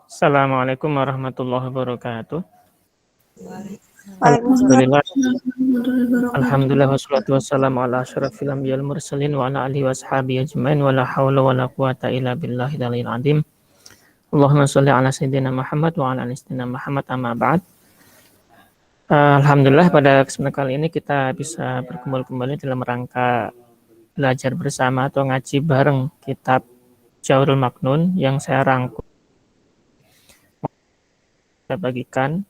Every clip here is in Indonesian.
Assalamualaikum warahmatullahi wabarakatuh. Waalaikumsalam Alhamdulillah, warahmatullahi wabarakatuh. alhamdulillah wassalatu wassalamu ala asyrafil anbiya'il mursalin wa ala alihi washabihi ajmain wa la haula wa la quwata illa billahi dzalil azim. Allahumma shalli ala sayyidina Muhammad wa ala ali sayyidina Muhammad amma ba'd. Alhamdulillah pada kesempatan kali ini kita bisa berkumpul kembali dalam rangka belajar bersama atau ngaji bareng kitab Jawrul Maknun yang saya rangkum saya bagikan.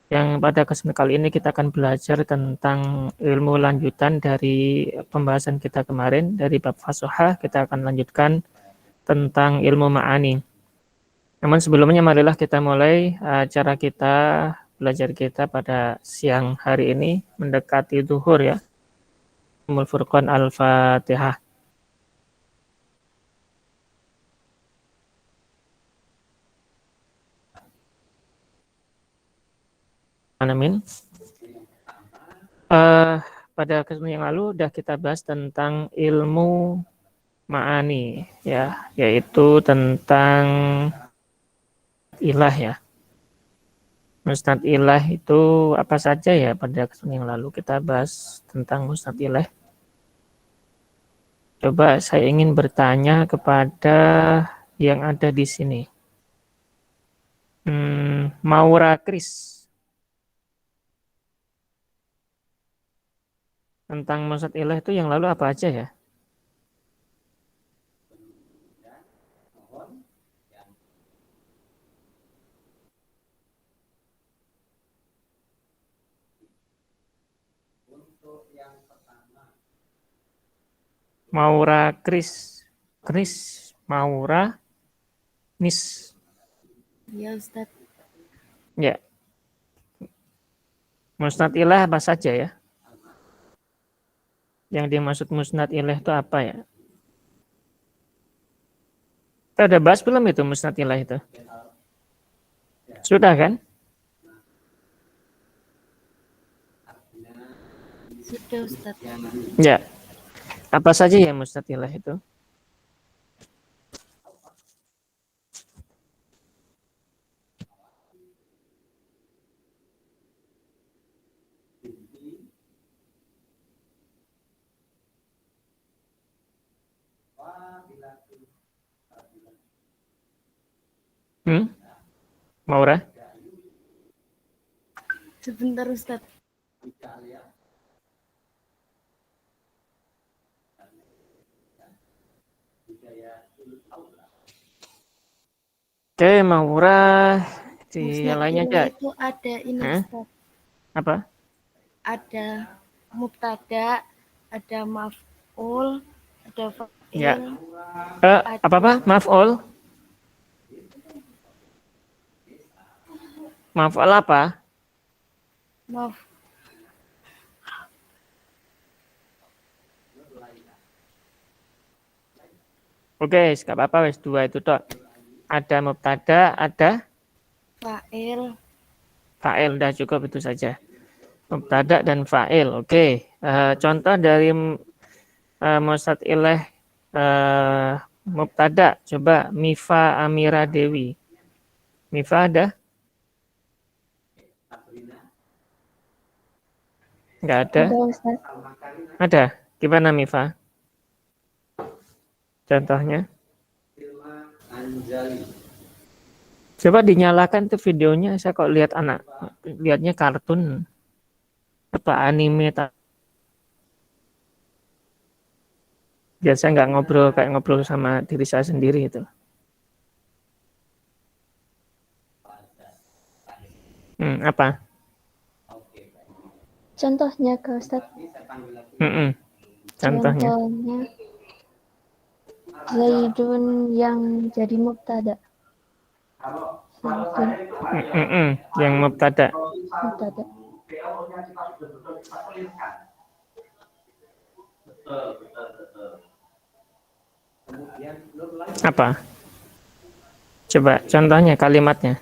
Yang pada kesempatan kali ini kita akan belajar tentang ilmu lanjutan dari pembahasan kita kemarin dari bab Fusuhah. Kita akan lanjutkan tentang ilmu ma'ani. Namun sebelumnya marilah kita mulai cara kita belajar kita pada siang hari ini mendekati zuhur ya. Ummul Furqan Al-Fatihah. Amin. Pada kesempatan yang lalu sudah kita bahas tentang ilmu ma'ani ya, yaitu tentang ilah ya. Musnad ilah itu apa saja ya? Pada kesempatan yang lalu kita bahas tentang musnad ilah. Coba saya ingin bertanya kepada yang ada di sini. Maura Kris. Tentang musnad ilah itu yang lalu apa aja ya? Maura Kris. Kris Maura Nis. Ya Ustaz. Ya. Musnad ilah apa saja ya? Yang dimaksud musnad ilah itu apa ya? Kita udah bahas belum itu musnad ilah itu? Sudah kan? Sudah Ustaz. Ya. Apa saja ya musnad ilah itu? Maura? Sebentar Ustaz. Oke, Maura. Di yang Musnad lainnya ilah aja. itu ada ini Hah? Ustaz. Apa? Ada mubtada, ada maf'ul, ada Ya. fa'il, Apa-apa? Maf'ul? Maf'ul apa? maf Oke, nggak apa-apa, wes dua itu toh. Ada mubtada, ada fa'il. fa'il, dah cukup itu saja. Mubtada dan fa'il. Oke. Contoh dari musnad ilah mubtada. Coba Mifa Amira Dewi. Mifa ada? Nggak ada? Ada Ustaz. Ada. Gimana Mifa? Contohnya? Coba dinyalakan tuh videonya. Saya kok lihat anak, lihatnya kartun apa anime. Biasa nggak ngobrol kayak ngobrol sama diri saya sendiri itu. Apa? Contohnya ke Ustaz. Contohnya. Zaidun yang jadi mubtada. Yang mubtada. Mubtada. Apa? Coba contohnya kalimatnya.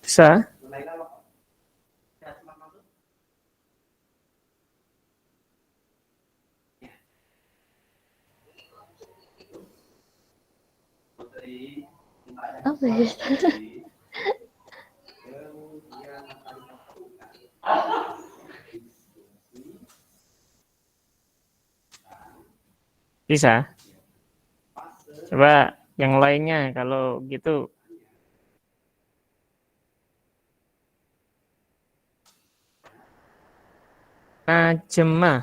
Bisa? Apa ya? Bisa? Coba yang lainnya kalau gitu. Najma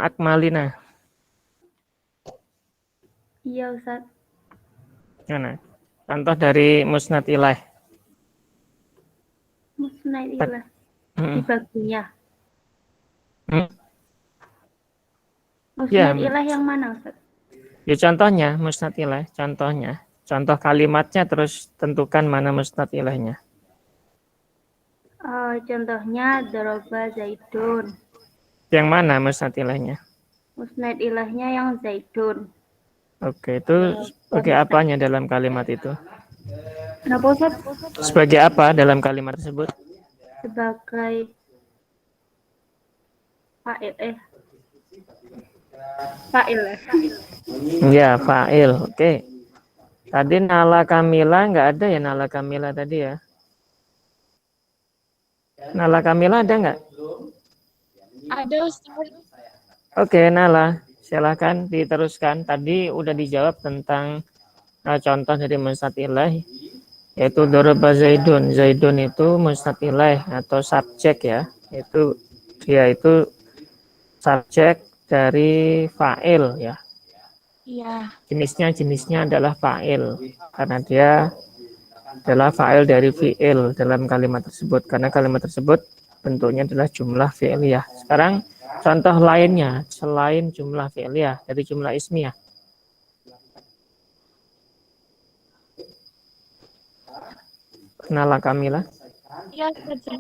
Akmalina. Iya, Ustaz. Gimana? Contoh dari musnad ilaih. Musnad ilah. Dibaginya. Ya, Musnad ilah yang mana, Ustaz? ya contohnya musnad ilaih, contohnya. Contoh kalimatnya terus tentukan mana musnad ilaihnya. Contohnya Doroba Zaidun. Yang mana musnad ilaihnya? Musnad ilahnya yang Zaidun. Oke, itu sebagai apanya dalam kalimat itu? Kenapa, Ustaz? Sebagai apa dalam kalimat tersebut? Sebagai fa'il ya. Ya, fa'il. Oke. Tadi Nala Kamila nggak ada ya Nala Kamila tadi ya? Nala Kamila ada nggak? Ada, Ustaz. Oke, Nala. Silahkan diteruskan. Tadi udah dijawab tentang contoh dari musnad ilaih, yaitu Doroba Zaidun. Zaidun itu musnad ilaih atau subjek ya. Dia itu subjek dari fa'il ya. Iya. Jenisnya adalah fa'il karena dia adalah fa'il dari fi'il dalam kalimat tersebut karena kalimat tersebut bentuknya adalah jumlah fi'liyah. Sekarang contoh lainnya selain jumlah fi'liyah dari jumlah ismiyah. Kenal Kamila? Iya, sebentar.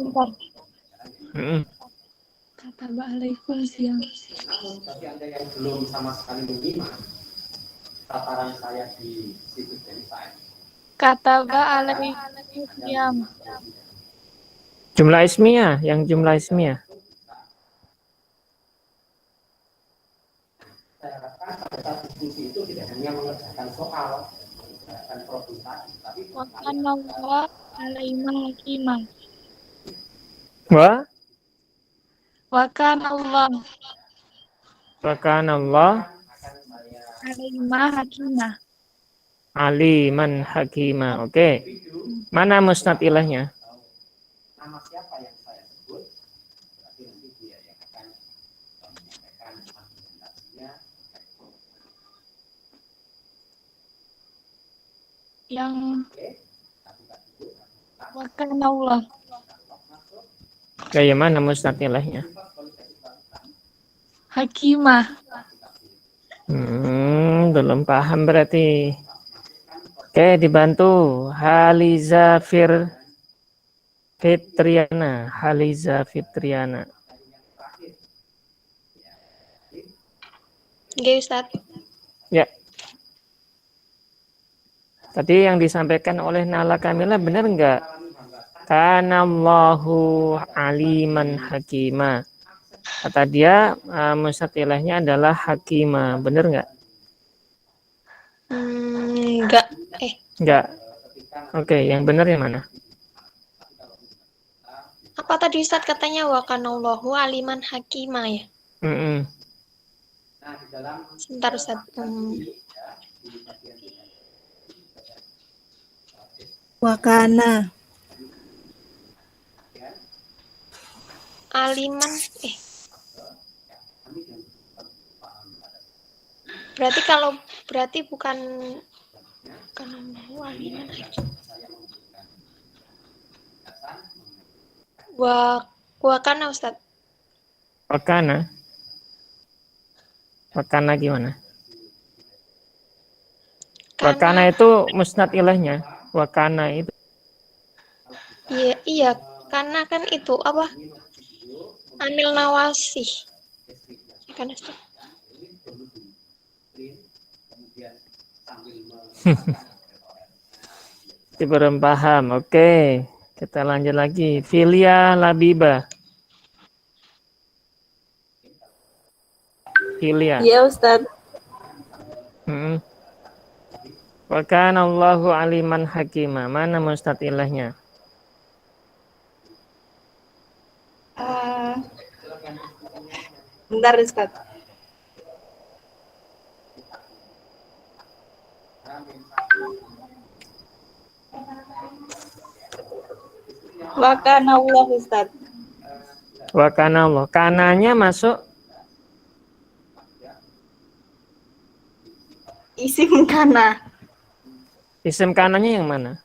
Kata Waalaikum siang. Bagi Anda yang belum sama sekali menyimak tataran saya di situs Denify. Kata Waalaikum siang. Jumlah ismiyah, yang jumlah ismiyah. Saya harapkan pada saat diskusi itu tidak hanya mengerjakan soal, mengerjakan problem tadi, tapi Wakan Allah alaimah hakimah. Wakan Allah alaimah hakimah. Aliman hakimah. Oke. Mana musnad ilahnya? nama siapa yang saya sebut, berarti nanti dia yang akan menyampaikan argumentasinya. Yang wakan Allah. Kayak mana musnad ilahnya? Hakimah. Belum paham berarti. Oke, dibantu. Haliza Fitriana. Oke, Ustaz. Ya. Tadi yang disampaikan oleh Nala Kamila benar enggak? Kanallahu aliman hakima. Kata dia musnad ilahnya adalah hakima. Benar enggak? Enggak. Enggak. Oke, yang benar yang mana? Apa tadi Ustaz katanya wakanallahu aliman hakimah ya? Sebentar Ustaz. Wakana. Aliman berarti bukan aliman. Wakana Ustaz. Wakana gimana? Wakana itu musnad ilahnya. Wakana itu. Iya, karena kan itu apa? Amil nawasih. Kan Ustaz. Belum paham. Oke, kita lanjut lagi. Filia Labiba. Filia. Iya Ustadz. Wa kana Allahu aliman hakima. Mana mustad ilahnya? Bentar Ustadz. Wa kana Allah Ustadz. Wa kana Allah. Kananya masuk Isim kana. isim kananya yang mana?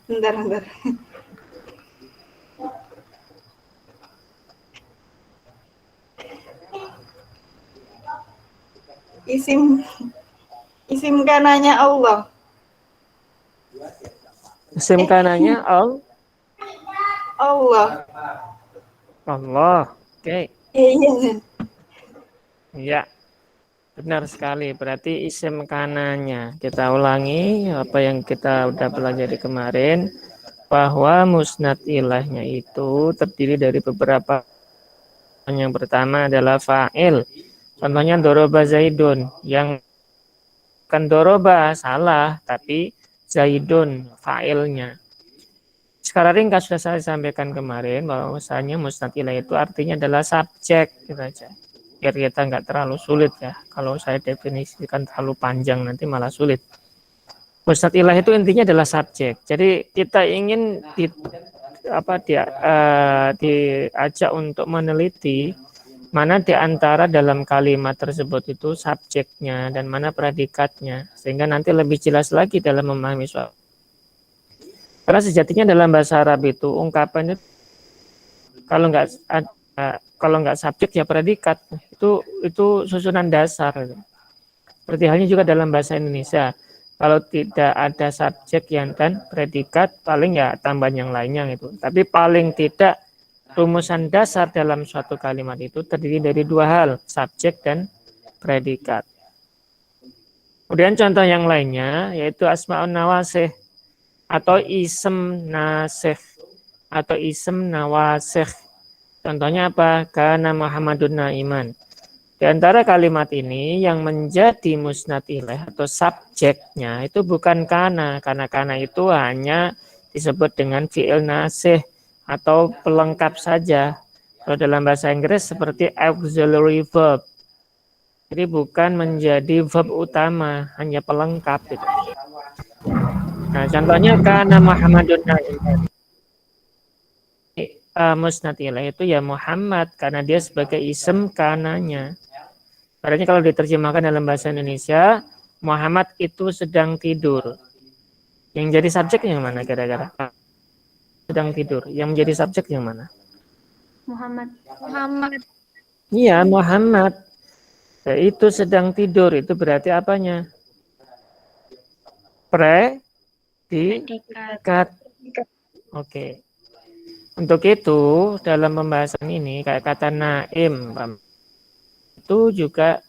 Bentar. Isim kananya Allah. Isim kananya Allah. Allah. Oke. Iya. Ya, benar sekali. Berarti isim kananya. Kita ulangi apa yang kita udah pelajari kemarin, bahwa musnad ilahnya itu terdiri dari beberapa. Yang pertama adalah fa'il. Contohnya doroba Zaidun. Yang kan doroba salah, tapi Zaidun fa'ilnya. Sekarang ringkas sudah saya sampaikan kemarin bahwa misalnya musnad ilah itu artinya adalah subjek, gitu aja. Biar kita nggak terlalu sulit ya. Kalau saya definisikan terlalu panjang nanti malah sulit. Musnad ilah itu intinya adalah subjek. Jadi kita ingin diajak untuk meneliti mana di antara dalam kalimat tersebut itu subjeknya dan mana predikatnya, sehingga nanti lebih jelas lagi dalam memahami soal. Karena sejatinya dalam bahasa Arab itu ungkapan itu kalau nggak subjek ya predikat, itu susunan dasar. Seperti halnya juga dalam bahasa Indonesia, kalau tidak ada subjek yang dan predikat, paling ya tambahan yang lainnya itu. Tapi paling tidak rumusan dasar dalam suatu kalimat itu terdiri dari dua hal, subjek dan predikat. Kemudian contoh yang lainnya yaitu asma'un nawasih atau isem nasih atau isem nawasih. Contohnya apa? Kana Muhammadun naiman. Di antara kalimat ini yang menjadi musnad ilaih atau subjeknya itu bukan kana, karena kana itu hanya disebut dengan fi'il nasih atau pelengkap saja. Kalau dalam bahasa Inggris seperti auxiliary verb. Jadi bukan menjadi verb utama, hanya pelengkap gitu. Nah, contohnya kana Muhammadun naiman. Musnad ilaih itu ya Muhammad karena dia sebagai isem kananya. Berarti kalau diterjemahkan dalam bahasa Indonesia, Muhammad itu sedang tidur. Yang jadi subjek yang mana kira-kira? Sedang tidur. Yang menjadi subjek yang mana? Muhammad. Iya, Muhammad. Ya, itu sedang tidur. Itu berarti apanya? Predikat. Oke. Untuk itu, dalam pembahasan ini, kayak kata naim, itu juga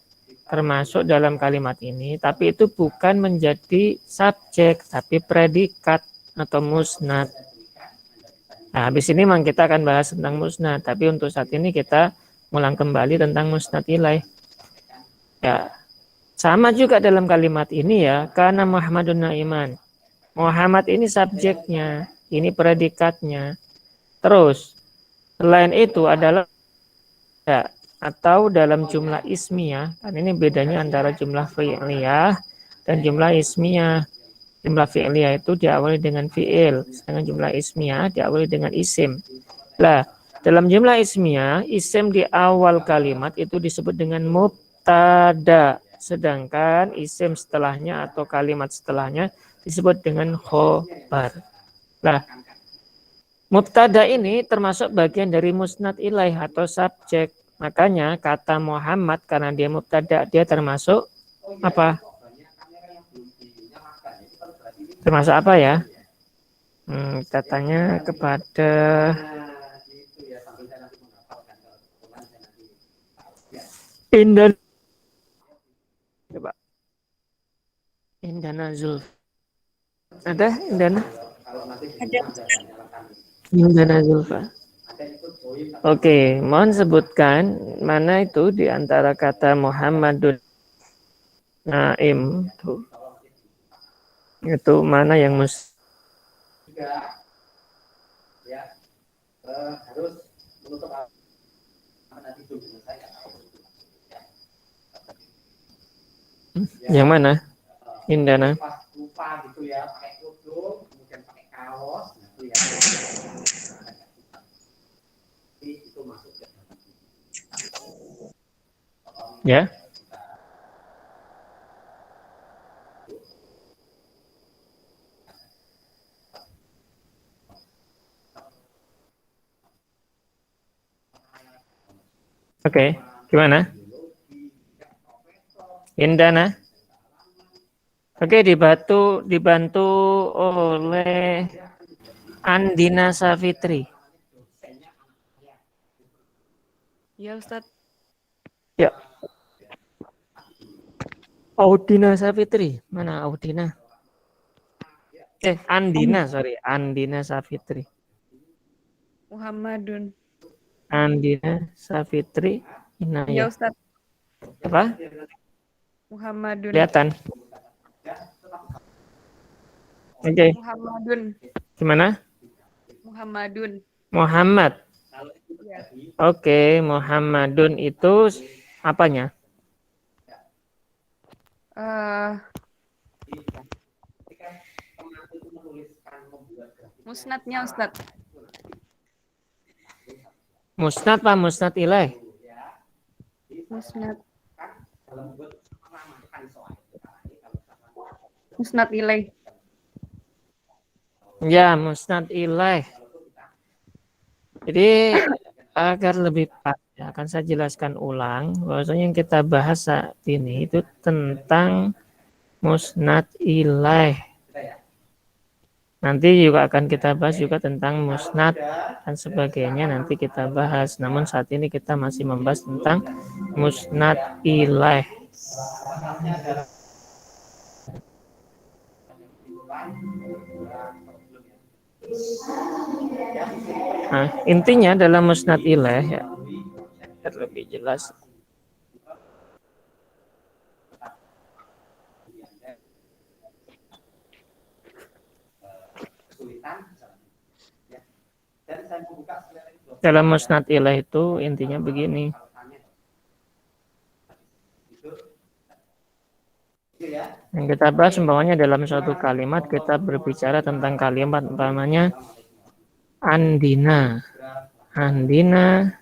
termasuk dalam kalimat ini, tapi itu bukan menjadi subjek, tapi predikat atau musnad. Nah, habis ini memang kita akan bahas tentang musnad, tapi untuk saat ini kita ulang kembali tentang musnad ilaih. Ya, sama juga dalam kalimat ini ya, karena Muhammadun naiman. Muhammad ini subjeknya, ini predikatnya. Terus, selain itu adalah ya, atau dalam jumlah ismiyah, kan ini bedanya antara jumlah fi'liyah dan jumlah ismiyah. Jumlah fi'liyah itu diawali dengan fi'il, sedangkan jumlah ismiyah diawali dengan isim. Nah, dalam jumlah ismiyah, isim di awal kalimat itu disebut dengan mubtada, sedangkan isim setelahnya atau kalimat setelahnya disebut dengan khobar. Nah, mubtada ini termasuk bagian dari musnad ilaih atau subjek. Makanya kata Muhammad karena dia mubtada, dia termasuk apa? Termasuk apa ya? Kita tanya kepada Indan. Coba. Indana Zulfa. Ada Indana? Kalau nanti Ada. ada nyalakan Indana Zulfa. ada ikut join Oke, mohon sebutkan mana itu di antara kata Muhammadun Naim itu mana yang juga ya harus menutup apa nanti belum selesai kan yang mana? Indana. pas lupa gitu ya pakai kerudung kemudian pakai kaos gitu ya jadi itu masuk ke Ya. Oke, gimana? Indana. Oke, dibantu oleh Andina Safitri. Ya Ustadz. Ya. Audina Safitri. Mana Audina? Andina, sorry. Andina Safitri. Muhammadun. Andina Safitri Ya Inayah. Ustadz. Apa? Muhammadun. Kelihatan. Oke. Muhammadun. Gimana? Muhammadun. Muhammad. Ya. Oke, Muhammadun itu apanya? Musnadnya Ustadz. Musnad apa musnad ilaih? Musnad. Musnad ilaih. Ya, musnad ilaih. Jadi agar lebih pas, ya, akan saya jelaskan ulang. Bahwasanya yang kita bahas saat ini itu tentang musnad ilaih. Nanti juga akan kita bahas juga tentang musnad dan sebagainya. Nanti kita bahas. Namun saat ini kita masih membahas tentang musnad ilaih. Nah, intinya dalam musnad ilaih ya, lebih jelas. Dalam musnad ilaih itu intinya begini. Yang kita bahas umpamanya dalam suatu kalimat kita berbicara tentang kalimat umpamanya Andina. Andina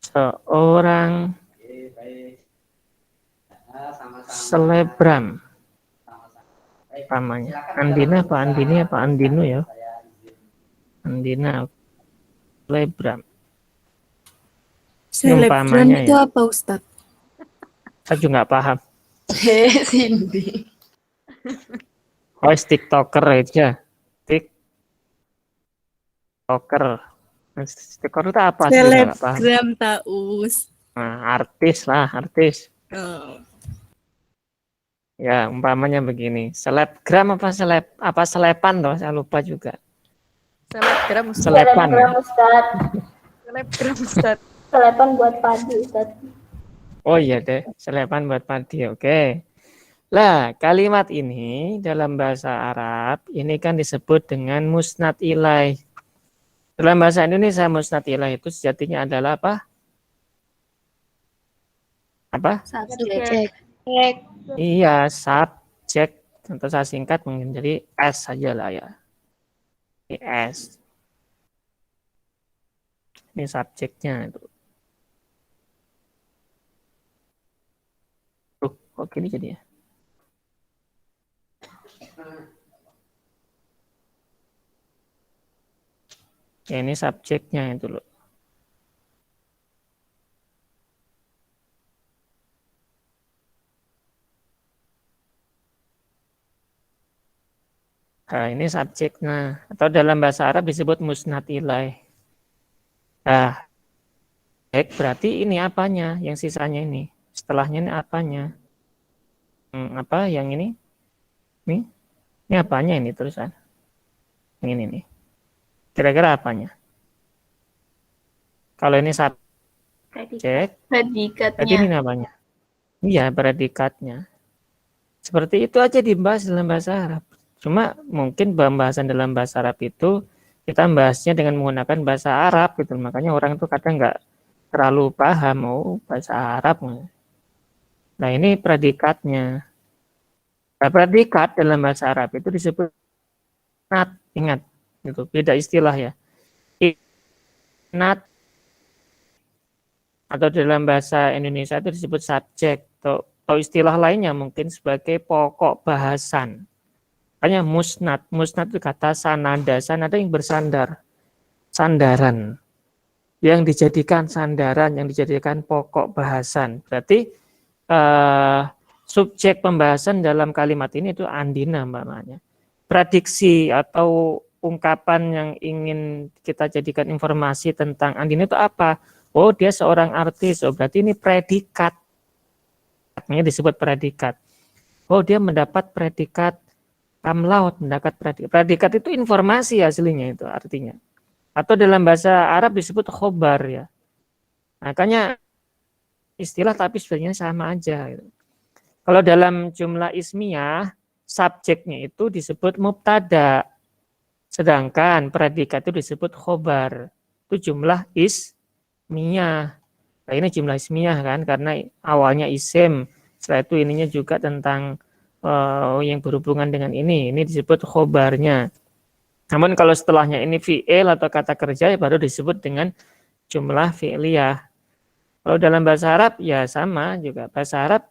seorang selebgram. Umpamanya Andina apa Andini apa Andinu ya? Andina selebgram. Selebgram Umpamanya itu ya. apa Ustadz? Saya juga nggak paham. Cindy. Oh, TikToker aja. TikToker. TikToker itu apa sih? Nggak paham. Selebgram taus. Nah, artis lah, artis. Oh. Ya, umpamanya begini. Selebgram apa selepan toh? Saya lupa juga. Selebgram Ustadz. Selepan. Ustaz. Selebgram Ustadz. Selepan buat padi Ustaz. Oh iya deh, selepan buat padi. Oke. Lah, kalimat ini dalam bahasa Arab ini kan disebut dengan musnad ilaih. Dalam bahasa Indonesia musnad ilaih itu sejatinya adalah apa? Apa? Subjek. Iya, subjek. Untuk saya singkat mungkin jadi S saja lah ya. Ini S. Ini subjeknya itu. Kok gini jadi ya? Ya, ini subjeknya itu loh. Nah, ini subjeknya. Atau dalam bahasa Arab disebut musnad ilaih. Nah, baik, berarti ini apanya? Yang sisanya ini. Setelahnya ini apanya? Apa yang ini? Ini apanya ini tulisan? Yang ini nih. Kira-kira apanya? Kalau ini subjek, berarti ini Predikatnya. namanya. Iya, predikatnya. Seperti itu aja dibahas dalam bahasa Arab. Cuma mungkin pembahasan dalam bahasa Arab itu kita membahasnya dengan menggunakan bahasa Arab gitu. Makanya orang itu kadang nggak terlalu paham bahasa Arab. Nah, ini predikatnya. Nah, predikat dalam bahasa Arab itu disebut ingat gitu. Beda istilah ya. Inat atau dalam bahasa Indonesia itu disebut subjek atau istilah lainnya mungkin sebagai pokok bahasan. Makanya musnad itu kata sanada yang bersandar, sandaran, yang dijadikan sandaran, yang dijadikan pokok bahasan. Berarti subjek pembahasan dalam kalimat ini itu andina namanya. Prediksi atau ungkapan yang ingin kita jadikan informasi tentang andina itu apa? Oh, dia seorang artis. Oh, berarti ini predikat. Ini disebut predikat. Oh, dia mendapat predikat kamlaut, mendapat predikat. Predikat itu informasi aslinya itu artinya. Atau dalam bahasa Arab disebut khobar ya. Makanya istilah tapi sebenarnya sama aja. Gitu. Kalau dalam jumlah ismiyah, subjeknya itu disebut mubtada. Sedangkan predikat itu disebut khobar. Itu jumlah ismiyah. Nah, ini jumlah ismiyah kan, karena awalnya isim. Setelah itu ininya juga tentang yang berhubungan dengan ini disebut khobarnya. Namun kalau setelahnya ini fi'il atau kata kerja ya baru disebut dengan jumlah fi'liyah. Kalau dalam bahasa Arab ya sama juga. Bahasa Arab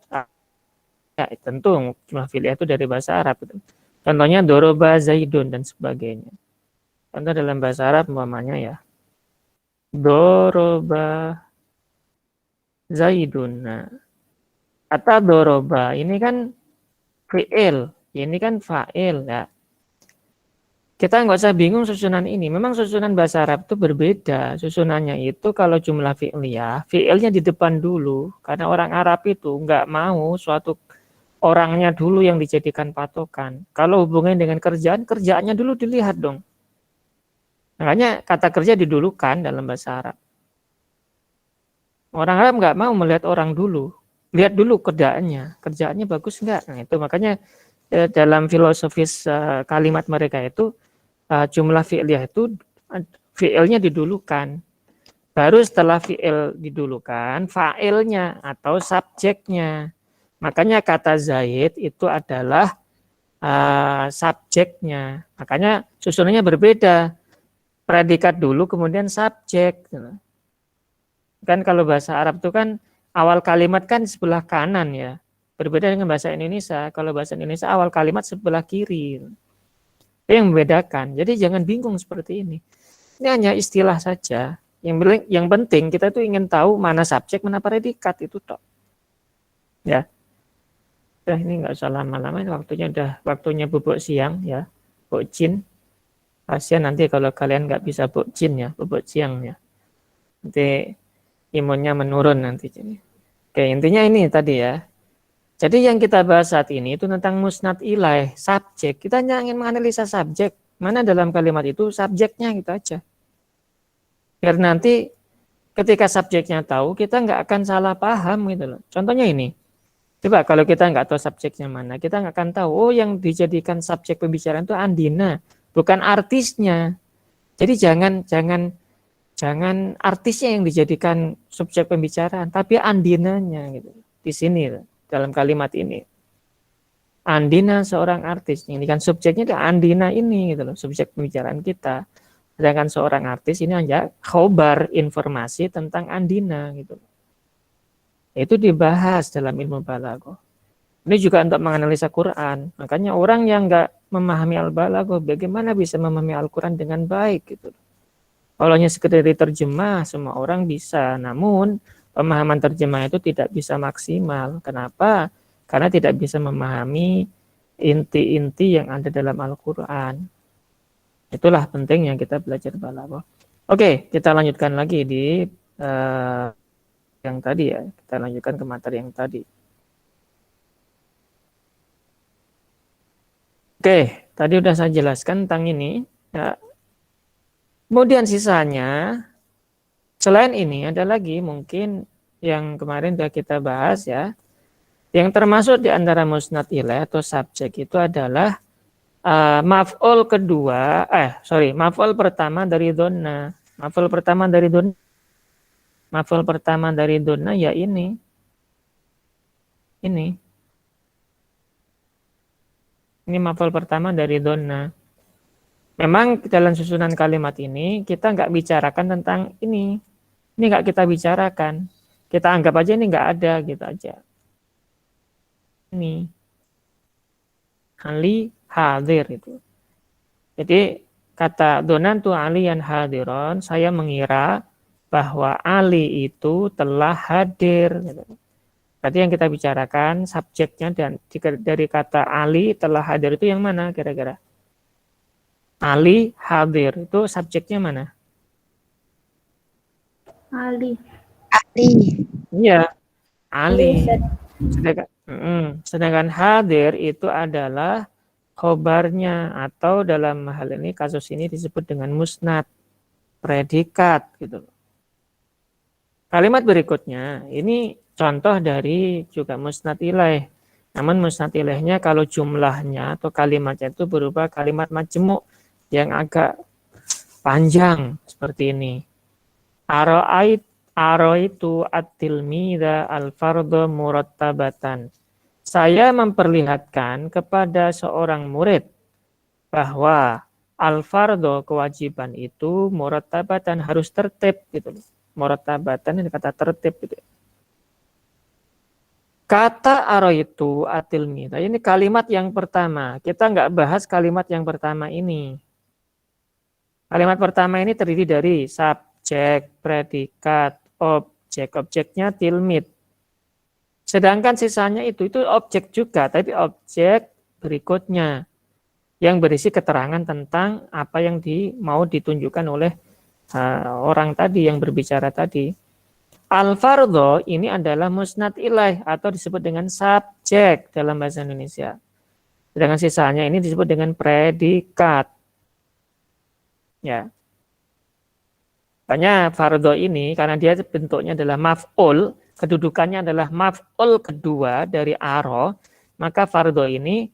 ya tentu jumlah fi'liyah itu dari bahasa Arab. Contohnya doroba zaidun dan sebagainya. Contoh dalam bahasa Arab umpamanya ya. Doroba zaidun. Nah, kata doroba ini kan fi'il, ini kan fa'il ya. Kita nggak usah bingung susunan ini. Memang susunan bahasa Arab itu berbeda. Susunannya itu kalau jumlah fi'liyah, fi'ilnya di depan dulu. Karena orang Arab itu nggak mau suatu orangnya dulu yang dijadikan patokan. Kalau hubungannya dengan kerjaan, kerjaannya dulu dilihat dong. Makanya kata kerja didulukan dalam bahasa Arab. Orang Arab nggak mau melihat orang dulu. Lihat dulu kerjaannya bagus nggak? Nah itu makanya dalam filosofis kalimat mereka itu jumlah fi'liyah itu fi'ilnya didulukan. Baru setelah fi'il didulukan, fa'ilnya atau subjeknya. Makanya kata Zaid itu adalah subjeknya. Makanya susunannya berbeda. Predikat dulu kemudian subjek. Kan kalau bahasa Arab itu kan awal kalimat kan sebelah kanan ya. Berbeda dengan bahasa Indonesia. Kalau bahasa Indonesia awal kalimat sebelah kiri. Itu yang membedakan. Jadi jangan bingung seperti ini. Ini hanya istilah saja. Yang penting kita tuh ingin tahu mana subjek, mana predikat itu toh. Ya. Udah ini nggak usah lama-lama. Waktunya bubuk siang ya. Bukcin. Kasian nanti kalau kalian nggak bisa bukcin ya, bubuk siang ya. Nanti imunnya menurun nanti. Oke, intinya ini tadi ya. Jadi yang kita bahas saat ini itu tentang musnad ilaih, subjek. Kita hanya ingin menganalisa subjek. Mana dalam kalimat itu subjeknya gitu aja. Biar nanti ketika subjeknya tahu, kita nggak akan salah paham gitu loh. Contohnya ini. Coba kalau kita nggak tahu subjeknya mana, kita nggak akan tahu, oh yang dijadikan subjek pembicaraan itu andina, bukan artisnya. Jadi jangan artisnya yang dijadikan subjek pembicaraan, tapi andinanya gitu. Di sini dalam kalimat ini. Andina seorang artis, ini kan subjeknya itu andina ini gitu loh, subjek pembicaraan kita. Sedangkan seorang artis ini hanya khobar informasi tentang andina gitu. Itu dibahas dalam ilmu balaghah. Ini juga untuk menganalisa Quran. Makanya orang yang enggak memahami al-balaghah bagaimana bisa memahami Al-Quran dengan baik gitu. Kalau hanya sekedar diterjemah semua orang bisa, namun pemahaman terjemah itu tidak bisa maksimal. Kenapa? Karena tidak bisa memahami inti-inti yang ada dalam Al-Quran. Itulah pentingnya kita belajar balaghah. Oke, kita lanjutkan lagi di yang tadi ya. Kita lanjutkan ke materi yang tadi. Oke, tadi udah saya jelaskan tentang ini. Ya. Kemudian sisanya, selain ini ada lagi mungkin yang kemarin sudah kita bahas ya. Yang termasuk di antara musnad ilaih atau subjek itu adalah maf'ul kedua, maf'ul pertama dari donna. Maf'ul pertama dari donna. Maf'ul pertama dari donna ya ini. Ini maf'ul pertama dari donna. Memang dalam susunan kalimat ini kita nggak bicarakan tentang ini. Ini nggak kita bicarakan. Kita anggap aja ini nggak ada gitu aja. Ini Ali hadir itu. Jadi kata donantu aliyan hadiron, saya mengira bahwa Ali itu telah hadir. Gitu. Berarti yang kita bicarakan subjeknya dan dari kata Ali telah hadir itu yang mana kira-kira? Ali hadir itu subjeknya mana? Ali. Iya, Ali. Ustaz. Sedangkan hadir itu adalah khobarnya atau dalam hal ini kasus ini disebut dengan musnad, predikat gitu. Kalimat berikutnya ini contoh dari juga musnad ilaih. Namun musnad ilaihnya kalau jumlahnya atau kalimatnya itu berupa kalimat majmu' yang agak panjang seperti ini. Araitu at-tilmidha al-fardhu murattabatan. Saya memperlihatkan kepada seorang murid bahwa al-fardhu kewajiban itu murattabatan harus tertib gitu. Murattabatan ini kata tertib gitu. Kata araitu at-tilmidha ini kalimat yang pertama. Kita nggak bahas kalimat yang pertama ini. Kalimat pertama ini terdiri dari subjek, predikat, objek. Objeknya tilmid. Sedangkan sisanya itu objek juga, tapi objek berikutnya yang berisi keterangan tentang apa yang mau ditunjukkan oleh orang tadi yang berbicara tadi. Al-fardhu ini adalah musnad ilaih atau disebut dengan subjek dalam bahasa Indonesia. Sedangkan sisanya ini disebut dengan predikat. Ya. Makanya fardhu ini karena dia bentuknya adalah maf'ul, kedudukannya adalah maf'ul kedua dari aro, maka fardhu ini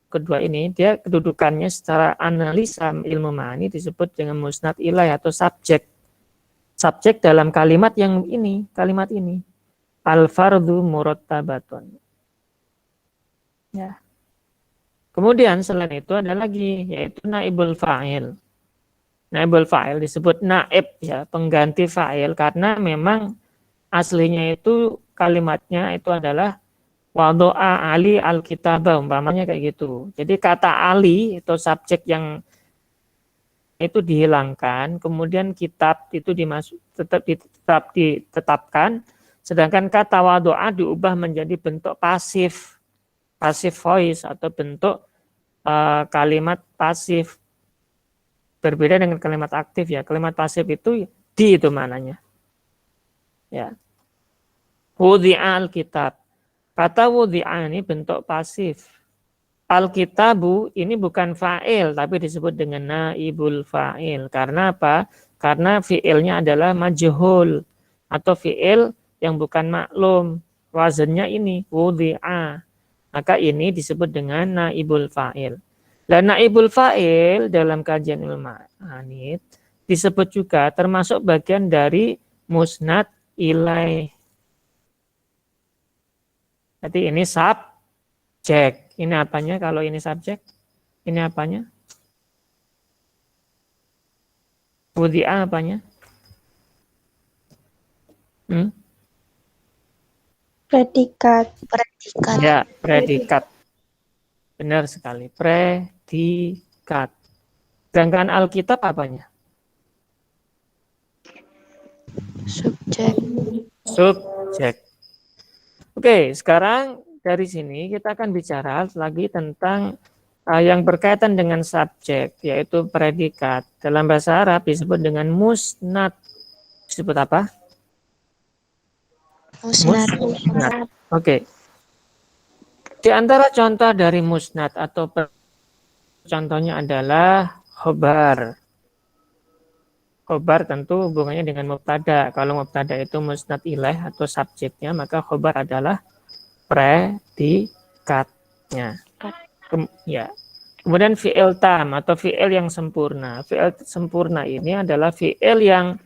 kedua ini dia kedudukannya secara analisa ilmu ma'ani disebut dengan musnad ilaih atau subjek. Subjek dalam kalimat yang ini, kalimat ini. Al-fardhu murattabatun. Ya. Kemudian selain itu ada lagi yaitu naibul fa'il. Naibul fa'il disebut naib ya, pengganti fa'il karena memang aslinya itu kalimatnya itu adalah wado'a Ali al-kitabah, umpamanya kayak gitu. Jadi kata Ali itu subjek yang itu dihilangkan, kemudian kitab itu ditetapkan, sedangkan kata wado'a diubah menjadi bentuk pasif voice atau bentuk kalimat pasif. Berbeda dengan kalimat aktif ya. Kalimat pasif itu di itu mananya. Ya. Wudi'a al-kitab. Kata wudi'a ini bentuk pasif. Al-kitabu ini bukan fa'il tapi disebut dengan naibul fa'il. Karena apa? Karena fi'ilnya adalah majhul atau fi'il yang bukan maklum. Wazannya ini wudi'a. Maka ini disebut dengan naibul fa'il. Dan naibul fa'il dalam kajian ilmu ma'ani disebut juga termasuk bagian dari musnad ilaih. Jadi ini subjek. Ini apanya kalau ini subjek? Ini apanya? Wudi'a apanya? Predikat. Ya, predikat. Benar sekali. Predikat. Sedangkan Alkitab apanya? Subjek. Subjek. Oke, sekarang dari sini kita akan bicara lagi tentang yang berkaitan dengan subjek, yaitu predikat. Dalam bahasa Arab disebut dengan musnad. Disebut apa? Musnad. Musnad. Oke. Di antara contoh dari musnad atau contohnya adalah khobar. Khobar tentu hubungannya dengan mubtada. Kalau mubtada itu musnad ilaih atau subjeknya, maka khobar adalah predikatnya. Ya. Kemudian fi'il tam atau fi'il yang sempurna. Fi'il sempurna ini adalah fi'il yang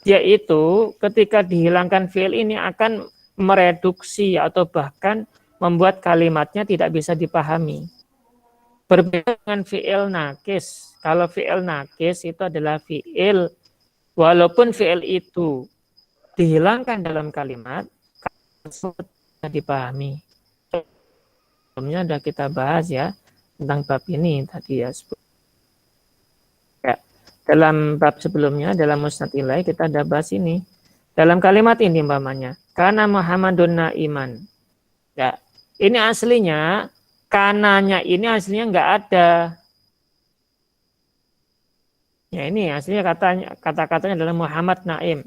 dia itu ketika dihilangkan fi'il ini akan mereduksi atau bahkan membuat kalimatnya tidak bisa dipahami. Berbeda dengan fi'il nakis. Kalau fi'il nakis itu adalah fi'il, walaupun fi'il itu dihilangkan dalam kalimat, bisa dipahami. Sebelumnya sudah kita bahas ya tentang bab ini tadi ya. Dalam bab sebelumnya, dalam musnad ilaih kita ada bahas ini. Dalam kalimat ini umpamanya, kana Muhammadun naiman. Ya, ini aslinya, kananya ini aslinya enggak ada. Ya ini aslinya kata-katanya adalah Muhammad naim.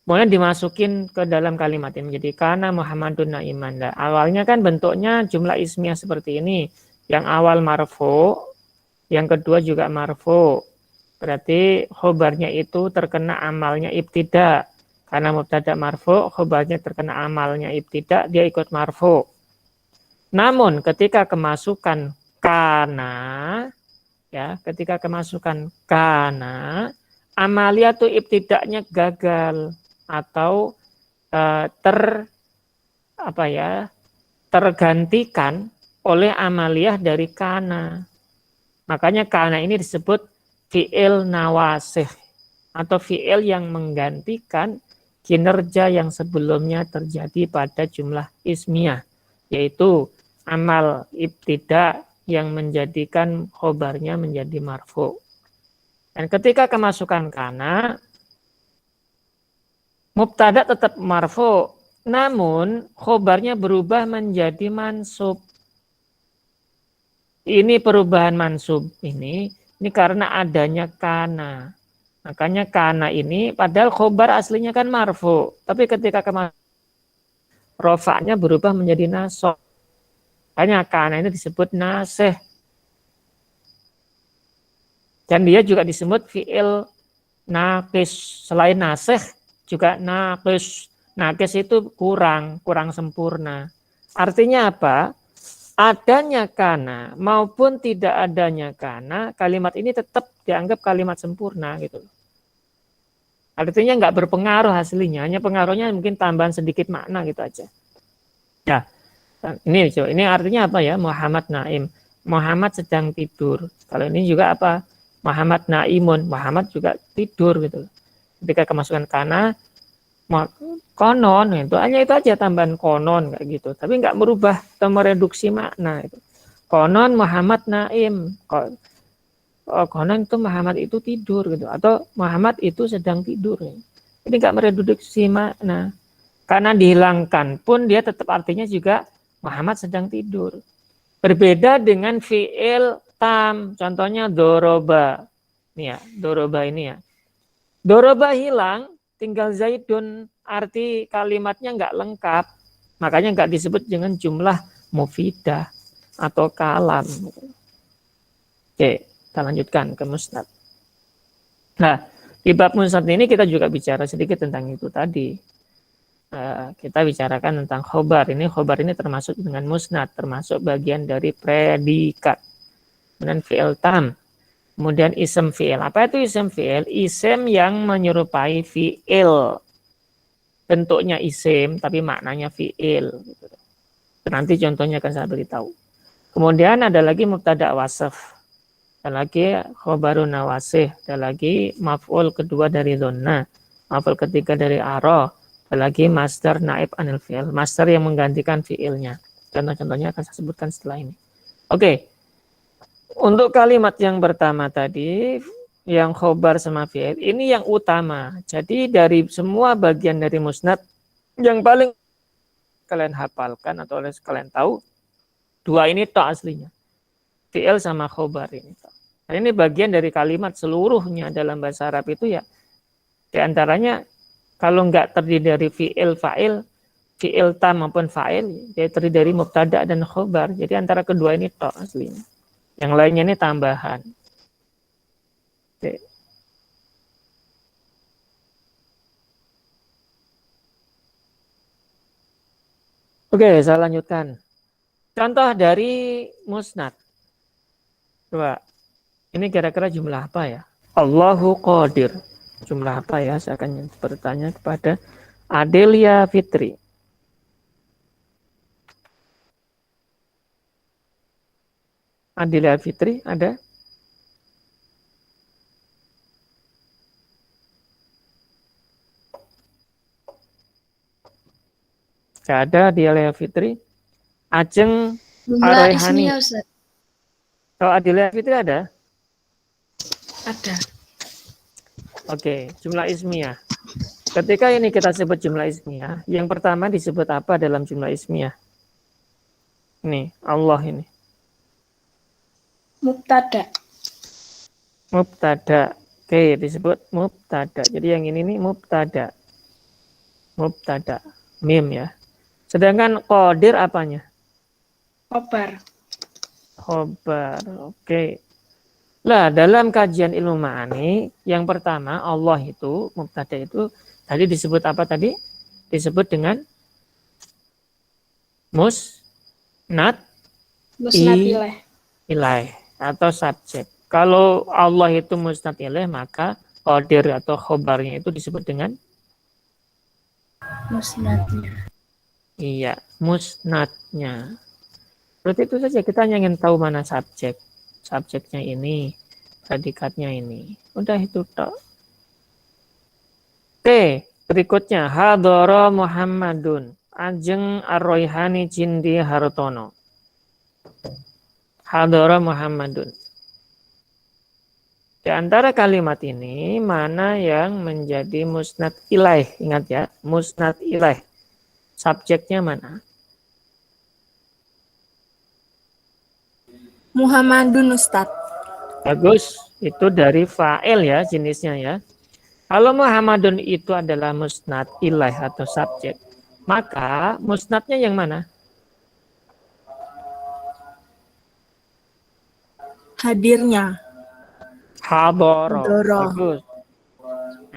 Kemudian dimasukin ke dalam kalimat ini menjadi kana Muhammadun naiman. Nah, awalnya kan bentuknya jumlah ismiyah seperti ini. Yang awal marfu, yang kedua juga marfu. Berarti khobarnya itu terkena amalnya ibtida. Karena mubtada marfu, khobarnya terkena amalnya ibtida, dia ikut marfu. Namun ketika kemasukan kana, ya, ketika kemasukan kana, amaliyatu ibtidaknya gagal atau tergantikan oleh amaliyah dari kana. Makanya kana ini disebut fi'il nawasih atau fi'il yang menggantikan kinerja yang sebelumnya terjadi pada jumlah ismiyah, yaitu amal ibtida yang menjadikan khobarnya menjadi marfu. Dan ketika kemasukan kana, mubtada tetap marfu, namun khobarnya berubah menjadi mansub. Ini perubahan mansub ini karena adanya kana. Makanya kana ini padahal khobar aslinya kan marfu, tapi ketika rofa'nya berubah menjadi nasab. Makanya kana ini disebut nasih. Dan dia juga disebut fi'il naqis. Selain nasih juga naqis. Naqis itu kurang sempurna. Artinya apa? Adanya kana maupun tidak adanya kana, kalimat ini tetap dianggap kalimat sempurna gitu. Artinya nggak berpengaruh hasilnya, hanya pengaruhnya mungkin tambahan sedikit makna gitu aja. Ya, ini artinya apa ya? Muhammad naim, Muhammad sedang tidur. Kalau ini juga apa? Muhammad naimun, Muhammad juga tidur gitu. Ketika kemasukan kana, konon itu hanya itu aja tambahan konon kayak gitu, tapi nggak merubah atau mereduksi makna itu. Konon Muhammad naim, konon itu Muhammad itu tidur gitu, atau Muhammad itu sedang tidur. Ini nggak mereduksi makna, karena dihilangkan pun dia tetap artinya juga Muhammad sedang tidur. Berbeda dengan fi'il tam, contohnya doroba, nih ya, doroba ini ya, doroba hilang. Tinggal Zaidun, arti kalimatnya nggak lengkap, makanya nggak disebut dengan jumlah mufidah atau kalam. Oke, kita lanjutkan ke musnad. Nah, di bab musnad ini kita juga bicara sedikit tentang itu tadi. Kita bicarakan tentang khobar. Khobar ini termasuk dengan musnad, termasuk bagian dari predikat. Kemudian fi'il tam. Kemudian isem fi'il. Apa itu isem fi'il? Isem yang menyerupai fi'il. Bentuknya isem, tapi maknanya fi'il. Nanti contohnya akan saya beritahu. Kemudian ada lagi mubtada wasaf. Ada lagi khobarun nawasih. Ada lagi maf'ul kedua dari donna. Maf'ul ketiga dari aro. Ada lagi masdar naib anil fi'il. Masdar yang menggantikan fi'ilnya. Contoh-contohnya akan saya sebutkan setelah ini. Oke. Untuk kalimat yang pertama tadi, yang khobar sama fi'il, ini yang utama. Jadi dari semua bagian dari musnad, yang paling kalian hafalkan atau kalian tahu, Dua ini tok aslinya. Fi'il sama khobar ini tok. Nah, ini bagian dari kalimat seluruhnya dalam bahasa Arab itu ya. Di antaranya kalau nggak terdiri dari fi'il, fa'il, fi'il tam maupun fa'il, dia terdiri dari mubtada dan khobar. Jadi antara kedua ini tok aslinya. Yang lainnya ini tambahan. Oke. Oke, saya lanjutkan. Contoh dari musnad. Coba, ini kira-kira jumlah apa ya? Allahu Qadir. Jumlah apa ya? Saya akan bertanya kepada Adelia Fitri. Adelia Fitri, ada? Gak ada Adelia Fitri. Ajeng Jumlah Aroyhani. ismiyah, Ustaz. Kalau Adelia Fitri ada? Ada. Oke, jumlah ismiyah. Ketika ini kita sebut jumlah ismiyah, yang pertama disebut apa dalam jumlah ismiyah? Ini, Allah ini. Mubtada. Mubtada. Oke, disebut mubtada. Jadi yang ini nih mubtada. Mubtada. Mim ya. Sedangkan qadir apanya? Khobar. Khobar. Oke. Lah, dalam kajian ilmu ma'ani, yang pertama Allah itu, mubtada itu tadi disebut apa tadi? Disebut dengan musnad ilaih atau subjek. Kalau Allah itu musnad ilaih, maka qadir atau khobarnya itu disebut dengan Musnadnya. iya, musnadnya. Berarti itu saja, kita hanya ingin tahu mana subjek. Subjeknya ini, predikatnya ini. Udah itu tok. Oke, berikutnya hadara Muhammadun ajeng Ar-Royhani Cindi Hartono. Hadara Muhammadun. Di antara kalimat ini mana yang menjadi musnad ilaih? Ingat ya, musnad ilaih. Subjeknya mana? Muhammadun Ustaz. Bagus, itu dari fa'il ya jenisnya ya. Kalau Muhammadun itu adalah musnad ilaih atau subjek, maka musnadnya yang mana? Hadirnya. Hadoro. Hadoro. Bagus.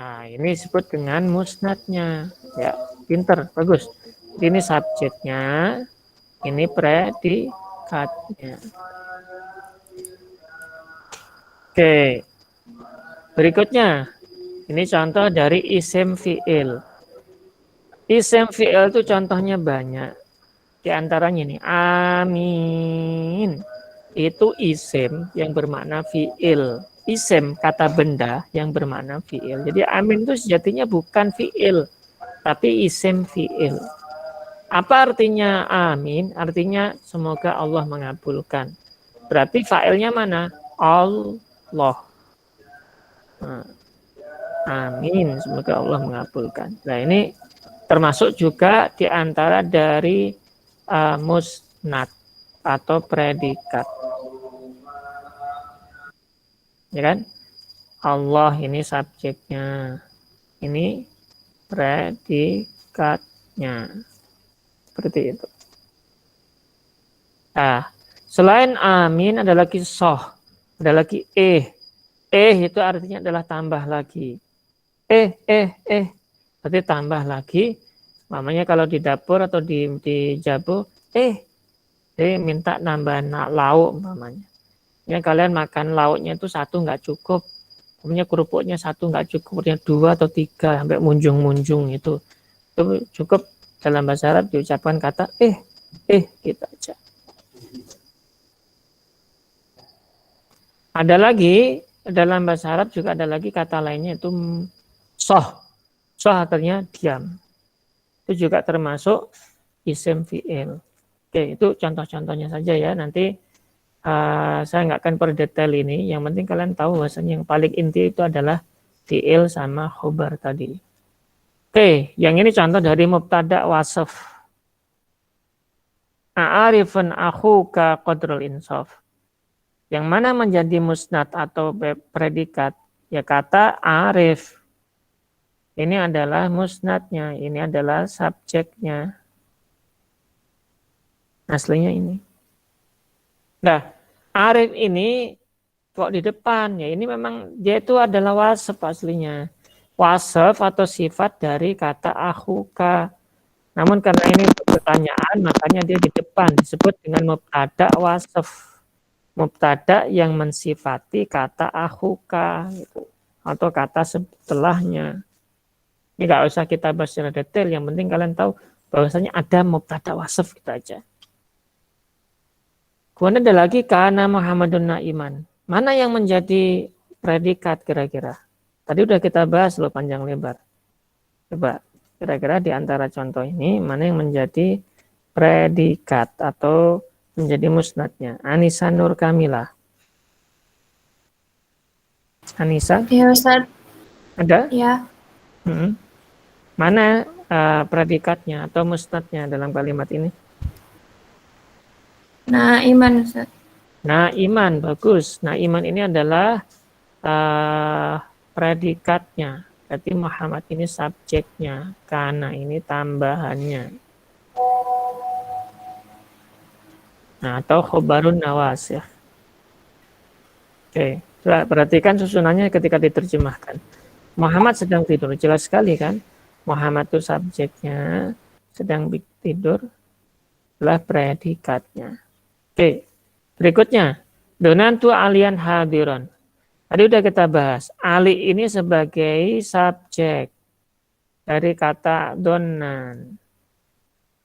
Nah, ini disebut dengan musnadnya. Ya, pinter, bagus. Ini subjeknya, ini predikatnya. Oke. Berikutnya, ini contoh dari isim fi'il. Isim fi'il itu contohnya banyak. Di antaranya ini, amin. Itu isim yang bermakna fi'il. Isim, kata benda yang bermakna fi'il. Jadi amin itu sejatinya bukan fi'il, tapi isim fi'il. Apa artinya amin? Artinya semoga Allah mengabulkan. Berarti fa'ilnya mana? Allah. Nah, amin, semoga Allah mengabulkan. Nah, ini termasuk juga di antara dari musnad atau predikat. Ya kan? Allah ini subjeknya. Ini predikatnya. Seperti itu. Nah, selain amin ada lagi soh. Ada lagi itu artinya adalah tambah lagi. Berarti tambah lagi. Mamanya kalau di dapur atau di jabo, minta nambahan lauk mamanya. Ya kalian makan lauknya itu satu nggak cukup. Punya kerupuknya satu nggak cukup, punya 2 atau 3 sampai munjung-munjung itu. Itu cukup dalam bahasa Arab diucapkan kata gitu aja. Ada lagi dalam bahasa Arab juga ada lagi kata lainnya itu soh. Soh artinya diam. Itu juga termasuk isim fi'il. Oke, itu contoh-contohnya saja ya. Nanti saya nggak akan perdetail ini. Yang penting kalian tahu bahwasanya yang paling inti itu adalah fi'il sama khobar tadi. Oke, yang ini contoh dari mubtada wasaf. a'arifun akhuka qadrul insaf. Yang mana menjadi musnad atau predikat? Ya kata arif. Ini adalah musnadnya, ini adalah subjeknya. Aslinya ini. Nah, arif ini kok di depan? Ya ini memang dia itu adalah wasf aslinya. Wasf atau sifat dari kata akhuka. Namun karena ini pertanyaan, makanya dia di depan disebut dengan mubtada wasf. Mubtada yang mensifati kata akhuka gitu. Atau kata setelahnya. Ini nggak usah kita bahas secara detail, yang penting kalian tahu bahwasanya ada mubtada wasf gitu aja. Kemudian ada lagi kana Muhammadun na'iman. Mana yang menjadi predikat kira-kira? Tadi udah kita bahas loh panjang lebar. Coba kira-kira di antara contoh ini mana yang menjadi predikat atau menjadi musnadnya? Anisa Nur Kamila. Anisa? Ya Ustaz. Ada? Ya. Mana predikatnya atau musnadnya dalam kalimat ini? Nah, iman Ustaz. Nah, iman, bagus. Nah, iman ini adalah predikatnya. Berarti Muhammad ini subjeknya. Kana ini tambahannya. Nah, atau khobarun nawas ya. Oke, perhatikan susunannya ketika diterjemahkan. Muhammad sedang tidur, jelas sekali kan? Muhammad itu subjeknya, sedang tidur, adalah predikatnya. Oke, berikutnya. Donantu alian hadiron. Tadi udah kita bahas. Ali ini sebagai subjek dari kata donan.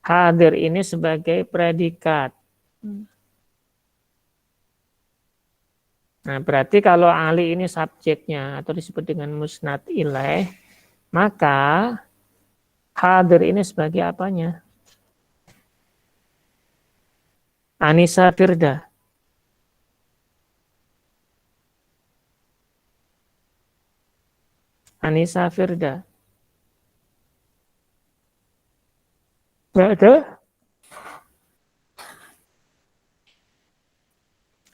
Hadir ini sebagai predikat. Nah, berarti kalau Ali ini subjeknya atau disebut dengan musnad ilaih, maka hadir ini sebagai apanya? Anisa Firda. Anisa Firda. Nggak ada?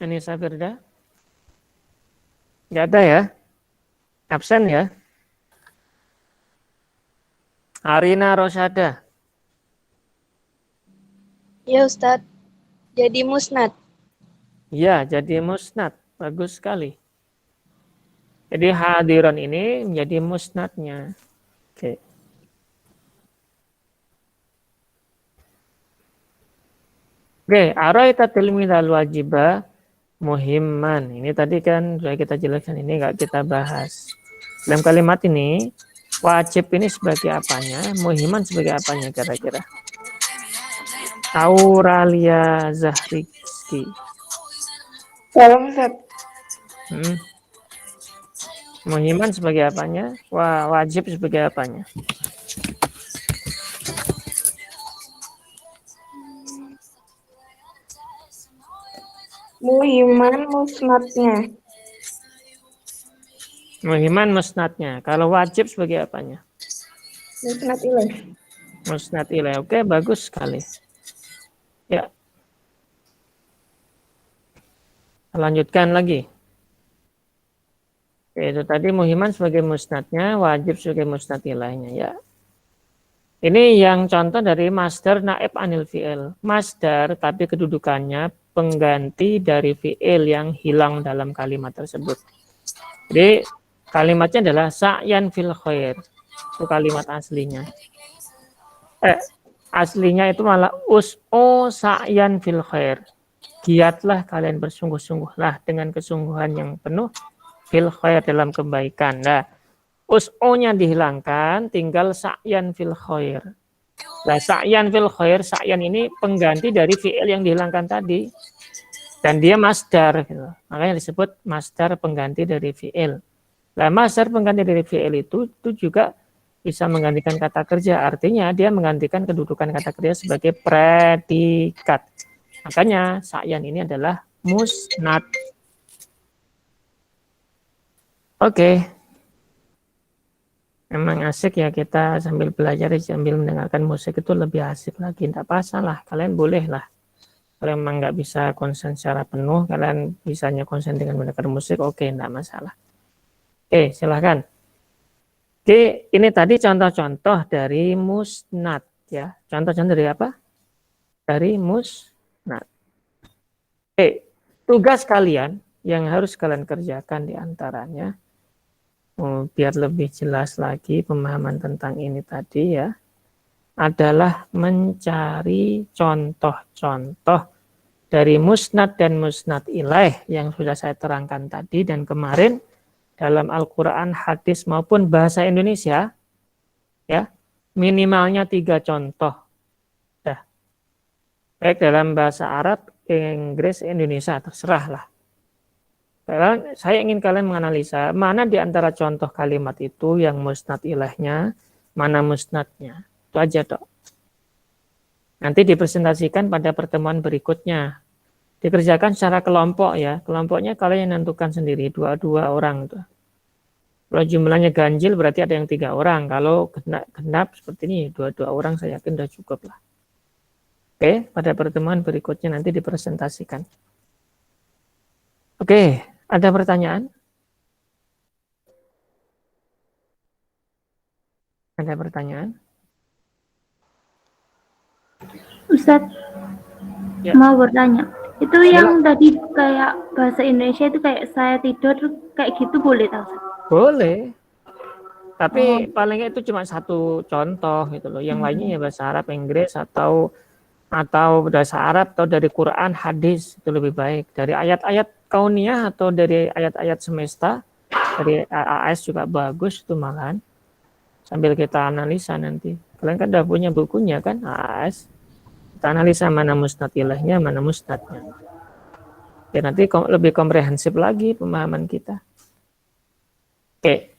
Anissa Firda? Nggak ada ya? Absen ya? Arina Rosada? Ya Ustaz. Jadi musnad. Ya, jadi musnad. Bagus sekali. Jadi hadiron ini menjadi musnadnya. Oke. Oke, araita tilmidal wajibah muhimman. Ini tadi kan sudah kita jelaskan, ini nggak kita bahas. Dalam kalimat ini, wajib ini sebagai apanya, muhimman sebagai apanya kira-kira? Auralia Zahriski. Salam Ustaz. Muhimman sebagai apanya? Wajib sebagai apanya? Muhiman musnadnya. Muhimman musnadnya. Kalau wajib sebagai apanya? Musnad ilaih. Musnad ilaih. Oke, bagus sekali. Ya. Lanjutkan lagi. Oke, itu tadi muhimman sebagai musnadnya, wajib sebagai musnad ilaihnya ya. Ini yang contoh dari masdar naib anil fi'il. Masdar tapi kedudukannya pengganti dari fi'il yang hilang dalam kalimat tersebut. Jadi kalimatnya adalah sa'yan fil khair. Itu kalimat aslinya. Aslinya itu malah us'u sa'yan fil khair. Giatlah kalian, bersungguh-sungguhlah dengan kesungguhan yang penuh fil khair, dalam kebaikan. Nah, us'u-nya dihilangkan, tinggal sa'yan fil khair. Nah, sa'yan fil khair, sa'yan ini pengganti dari fi'il yang dihilangkan tadi. Dan dia masdar gitu. Makanya disebut masdar pengganti dari fi'il. Nah, masdar pengganti dari fi'il itu juga bisa menggantikan kata kerja. Artinya dia menggantikan kedudukan kata kerja sebagai predikat. Makanya sa'yan ini adalah musnad. Oke. Emang asik ya kita sambil belajar sambil mendengarkan musik, itu lebih asik lagi. Tidak masalah, kalian boleh lah Kalau memang nggak bisa konsen secara penuh, kalian bisanya konsen dengan mendengar musik, oke, enggak masalah. Oke, silahkan. Oke, ini tadi contoh-contoh dari musnad ya. Contoh-contoh dari apa? Dari musnad. Oke, tugas kalian yang harus kalian kerjakan di antaranya, biar lebih jelas lagi pemahaman tentang ini tadi ya, adalah mencari contoh-contoh dari musnad dan musnad ilaih yang sudah saya terangkan tadi dan kemarin dalam Al-Quran, hadis maupun bahasa Indonesia, ya minimalnya 3 contoh. Dah. Baik dalam bahasa Arab, Inggris, Indonesia, terserahlah. Saya ingin kalian menganalisa mana di antara contoh kalimat itu yang musnad ilaihnya, mana musnadnya. Itu aja dok. Nanti dipresentasikan pada pertemuan berikutnya. Dikerjakan secara kelompok ya. Kelompoknya kalian yang nentukan sendiri, 2 orang. Kalau jumlahnya ganjil berarti ada yang 3 orang. Kalau genap seperti ini, 2 orang saya yakin sudah cukup lah. Oke, pada pertemuan berikutnya nanti dipresentasikan. Oke, ada pertanyaan? Ada pertanyaan? Ustadz, Ya. mau bertanya. Itu yang tadi kayak bahasa Indonesia itu kayak saya tidur kayak gitu boleh tahu? Boleh. Tapi palingnya itu cuma 1 contoh gitu loh. Yang lainnya ya bahasa Arab, Inggris atau bahasa Arab atau dari Quran, hadis itu lebih baik. Dari ayat-ayat kauniyah atau dari ayat-ayat semesta, dari AAS juga bagus itu malahan. Sambil kita analisa nanti. Kalian kan udah punya bukunya kan AAS. Kita analisa mana musnad ilahnya, mana musnadnya. Ya, nanti lebih komprehensif lagi pemahaman kita. Oke.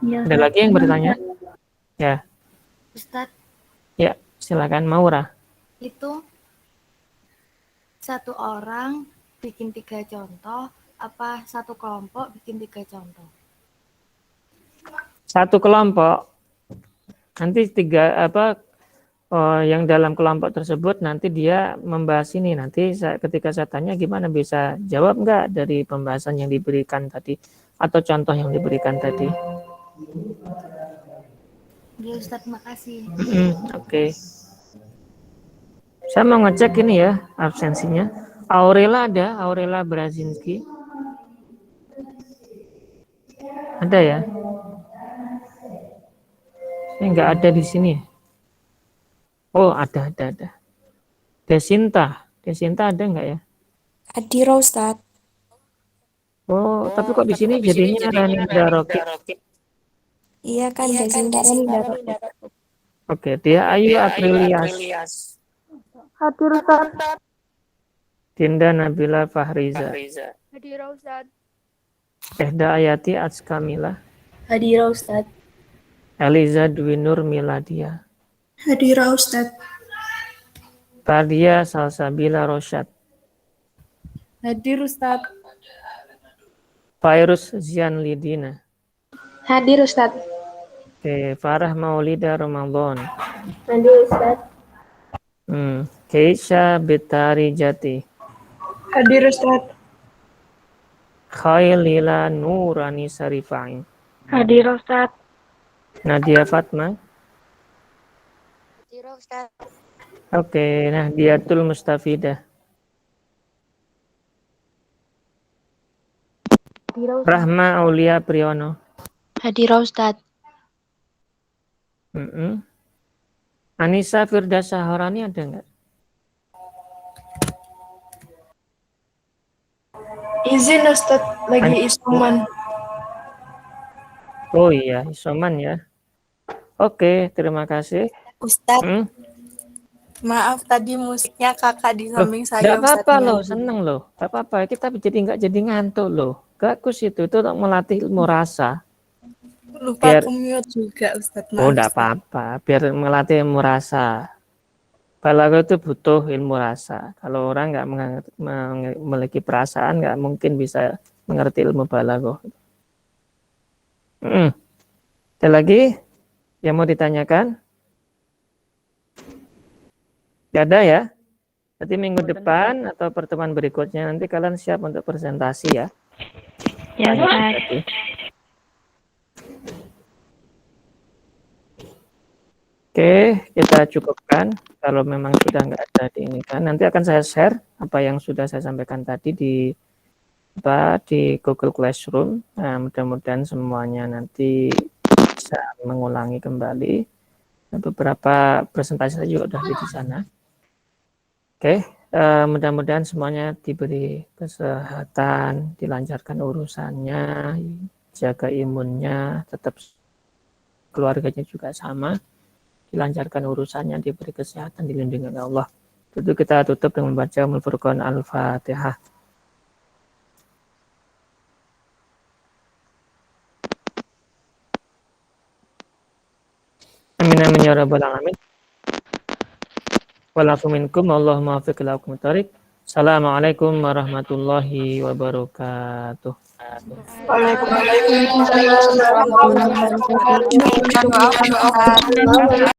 Ya, Ada lagi yang bertanya? Ya. Ustadz. Ya, silakan Maura. Itu 1 orang bikin 3 contoh, apa 1 kelompok bikin 3 contoh? 1 kelompok. Nanti 3 yang dalam kelompok tersebut nanti dia membahas ini. Nanti ketika saya tanya gimana bisa jawab nggak dari pembahasan yang diberikan tadi atau contoh yang diberikan tadi. Ya Ustadz, makasih. Oke. Saya mau ngecek ini ya absensinya. Aurela ada, Aurela Brazinski. Ada ya? Ini nggak ada di sini. Oh, ada. Desinta ada nggak ya? Hadir Ustadz. Oh, tapi kok di sini jadinya Ranindra Rocky. Iya kan, Desinta Ranindra. Oke, dia Ayu Aprilias. Hadir Ustaz. Dinda Nabila Fahriza. Hadir Ustaz. Ehda Ayati Atskamila. Hadir Ustadz. Eliza Dwinur Miladia. Hadir Ustadz. Fadia Salsabila Rosyad. Hadir Ustadz. Fairuz Zian Lidina. Hadir Ustadz. Oke, Farah Maulida Ramadan. Hadir Ustadz. Keisha Betari Jati. Hadir Ustadz. Khailila Nurani Sarifai. Hadir Ustaz. Nadia Fatma. Hadir Ustadz. Oke, Nahdiatul Mustafidah. Rahma Aulia Priyono. Hadir Ustadz. Anissa Firdasa Horani ada nggak? Izin Ustadz, lagi isoman. Oh iya, isoman ya. Oke, terima kasih. Ustadz, maaf tadi musiknya kakak di samping saya. Nggak apa-apa Ustadznya. loh, seneng loh. Nggak apa-apa, kita nggak jadi ngantuk loh. Bagus itu untuk melatih ilmu rasa. Lupa mute juga Ustadz. Oh, nggak apa-apa, biar melatih ilmu rasa. Balaghah itu butuh ilmu rasa. Kalau orang nggak memiliki perasaan, nggak mungkin bisa mengerti ilmu balaghah. Ada lagi yang mau ditanyakan? Nggak ada ya? Nanti minggu depan atau pertemuan berikutnya nanti kalian siap untuk presentasi ya. Ya, Ustaz. Tadi. Oke, kita cukupkan. Kalau memang sudah nggak ada diinginkan, nanti akan saya share apa yang sudah saya sampaikan tadi di Google Classroom. Nah, mudah-mudahan semuanya nanti bisa mengulangi kembali. Beberapa presentasi saya juga sudah di sana. Oke, mudah-mudahan semuanya diberi kesehatan, dilancarkan urusannya, jaga imunnya, tetap keluarganya juga sama, dilancarkan urusannya, diberi kesehatan, dilindungi oleh Allah. Tentu kita tutup dengan membaca Al-Furqan Al-Fatihah. Amin amin ya rabbal alamin. Walakum minkum Allahumma waffiq lakum thoriq. Assalamualaikum warahmatullahi wabarakatuh. Waalaikumsalam warahmatullahi wabarakatuh.